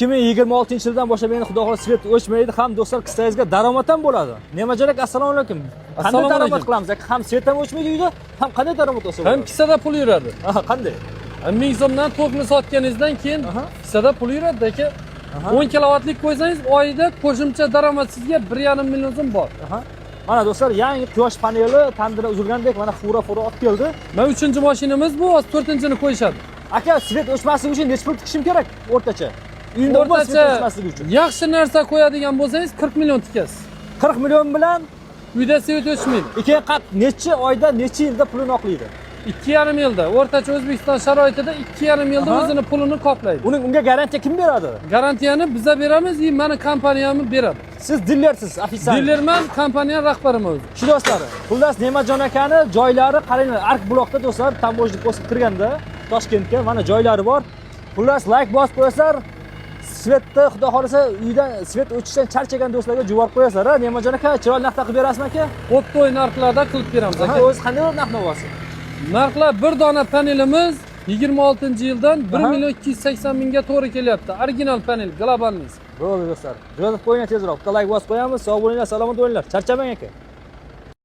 2026-yildan boshlab endi xudo xohlasa svet o'chmaydi, ham do'stlar qistangizga daromad ham bo'ladi. Nemajarak assalomu alaykum. Qanday daromad qilamiz aka? Ham svet ham o'chmaydi uyda, ham qanday daromad olsa bo'ladi? Ham kissada pul yuradi. Aha, qanday? 1000 so'mdan tokni sotganingizdan keyin kissada pul yuradi aka. 10 kilovatlik qo'ysangiz oyida qo'shimcha daromad sizga 1,5 million so'm bor. Mana do'stlar, yangi quyosh paneli tandira uzilgandek mana fura olib keldi. Mana 3-mashinamiz bu, hozir 4-ni qo'yishadi. Aka, svet o'chmasligi uchun necha pul tikishim kerak o'rtacha? Uyingda o'rtacha svet o'chmasligi uchun. Yaxshi narsa qo'yadigan bo'lsangiz 40 million tikasiz. 40 million bilan uyda svet o'chmaydi. Keyin qat necha oyda, necha yilda pulini oqlaydi? 2,5 yilda. O'rtacha O'zbekiston sharoitida 2,5 yilda o'zini pulini qoplaydi. Unga garantiya kim beradi? Garantiyani biz beramiz, meni kompaniyamiz beradi. Siz dillersiz, ofisial. Dillerman, kompaniya rahbariman o'zi. Shu do'stlar, xullas Nemajon akani joylari qaranglar, Ark blokda do'stlar, Tambojlik bosib kirganda Toshkentga mana joylari bor. Xullas like bosib qo'yasizlar. Svetda xudo xolasa uydan svet o'chishdan charchagan do'stlarga juvorib qo'yasizlar. Nemajon aka, chiroyli narxda qilib berasizmi aka? O'tto'y narxlarda qilib beramiz aka. O'zi qanday narx-navosi? Narxlar bir dona panelimiz 26-yildan 1,280 mingga to'g'ri kelyapti. Original panel, globalniy. Bo'ldi do'stlar. Jo'natib qo'ying tezroq. Bitta like bosib qo'yamiz. Sog' bo'linglar, salomat bo'linglar. Charchamang aka.